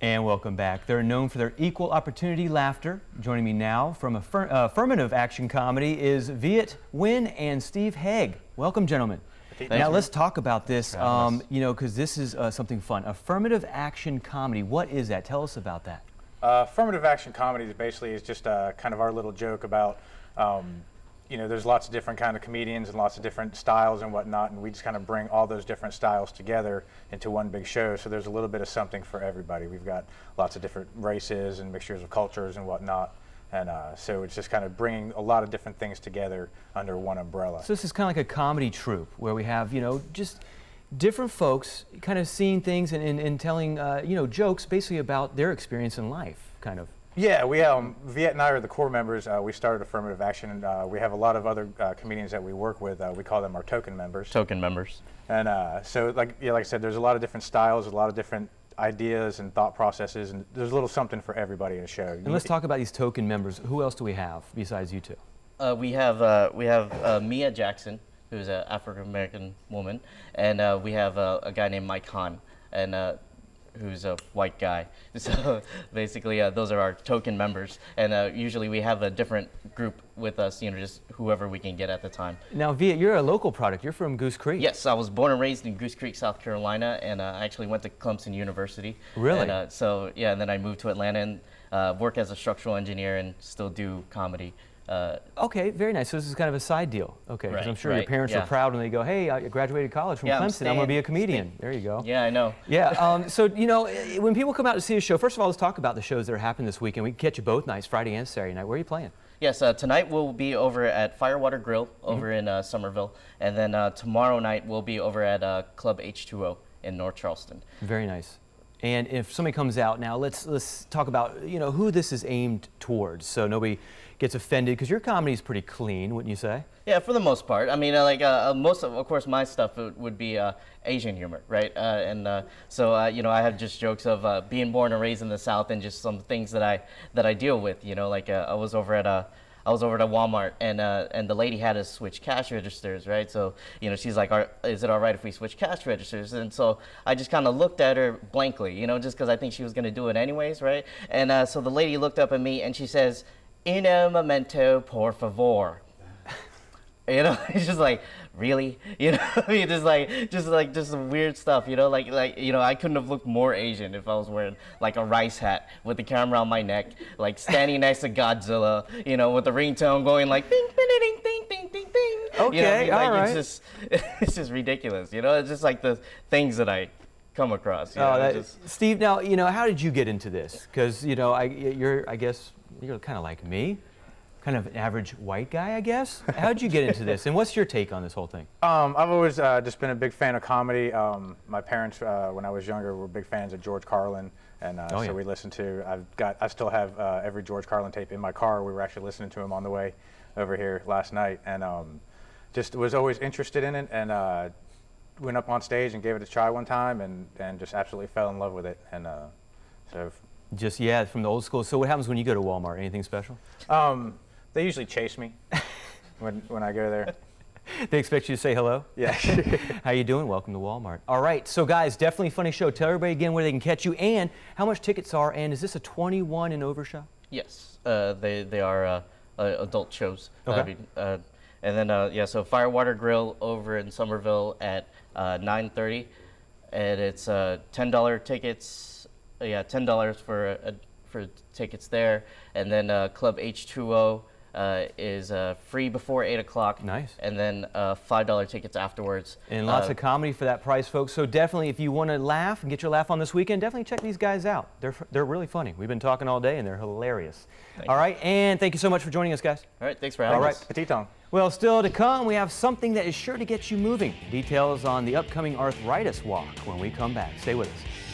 And welcome back. They're known for their equal opportunity laughter. Joining me now from Affirmative Action Comedy is Viet Nguyen and Steve Haig. Welcome, gentlemen. Now let's talk about this, because this is something fun. Affirmative Action Comedy, what is that? Tell us about that. Affirmative Action Comedy is basically just kind of our little joke about, there's lots of different kind of comedians and lots of different styles and whatnot, and we just kind of bring all those different styles together into one big show. So there's a little bit of something for everybody. We've got lots of different races and mixtures of cultures and whatnot. And so it's just kind of bringing a lot of different things together under one umbrella. So this is kind of like a comedy troupe where we have, just different folks kind of seeing things and telling, jokes basically about their experience in life, kind of. Yeah, Viet and I are the core members. We started Affirmative Action, and we have a lot of other comedians that we work with. We call them our token members. Token members. And so, like I said, there's a lot of different styles, a lot of different ideas and thought processes, and there's a little something for everybody in the show. And let's talk about these token members. Who else do we have besides you two? We have Mia Jackson, who's an African American woman, and we have a guy named Mike Hahn, and who's a white guy. So basically, those are our token members, and usually we have a different group with us, just whoever we can get at the time. Now, Viet, you're a local product. You're from Goose Creek. Yes, I was born and raised in Goose Creek, South Carolina, and I actually went to Clemson University. Really? And, and then I moved to Atlanta and work as a structural engineer and still do comedy. Okay, very nice. So this is kind of a side deal. Okay, because I'm sure your parents are proud when they go, hey, I graduated college from Clemson. I'm going to be a comedian. There you go. Yeah, I know. Yeah, so, when people come out to see a show, first of all, let's talk about the shows that are happening this weekend. We can catch you both nights, Friday and Saturday night. Where are you playing? Yes, tonight we'll be over at Firewater Grill over in Somerville. And then tomorrow night we'll be over at Club H2O in North Charleston. Very nice. And if somebody comes out now, let's talk about who this is aimed towards, so nobody gets offended, because your comedy is pretty clean, wouldn't you say? Yeah, for the most part. I mean, most of course, my stuff would be Asian humor, right? So I have just jokes of being born and raised in the South and just some things that I deal with. I was over at Walmart, and the lady had us switch cash registers, right? So, she's like, is it all right if we switch cash registers? And so I just kind of looked at her blankly, just because I think she was going to do it anyways, right? And so the lady looked up at me and she says, "In momento, por favor." It's just like, really? Just some weird stuff, I couldn't have looked more Asian if I was wearing like a rice hat with the camera on my neck, like standing next to Godzilla, with the ringtone going like ding, ding, ding, ding, ding, ding, ding. Okay, all right. It's just ridiculous, It's just like the things that I come across. Steve, now, how did you get into this? Because, I guess you're kind of like me. Kind of an average white guy, I guess. How did you get into this, and what's your take on this whole thing? I've always just been a big fan of comedy. My parents, when I was younger, were big fans of George Carlin, and so we listened to. I still have every George Carlin tape in my car. We were actually listening to him on the way over here last night, and just was always interested in it, and went up on stage and gave it a try one time, and just absolutely fell in love with it, and so. Just from the old school. So what happens when you go to Walmart? Anything special? They usually chase me when I go there. They expect you to say hello? Yeah. How you doing? Welcome to Walmart. All right, so guys, definitely a funny show. Tell everybody again where they can catch you and how much tickets are, and is this a 21 and over show? Yes, they are adult shows. Okay. And then, so Firewater Grill over in Somerville at 9:30, and it's $10 tickets. $10 for tickets there, and then Club H2O is free before 8 o'clock. Nice. And then $5 tickets afterwards. And lots of comedy for that price, folks. So definitely, if you want to laugh and get your laugh on this weekend, definitely check these guys out. They're really funny. We've been talking all day, and they're hilarious. All right, and thank you so much for joining us, guys. All right, thanks for having us. Petit Tong. Well, still to come, we have something that is sure to get you moving. Details on the upcoming arthritis walk when we come back. Stay with us.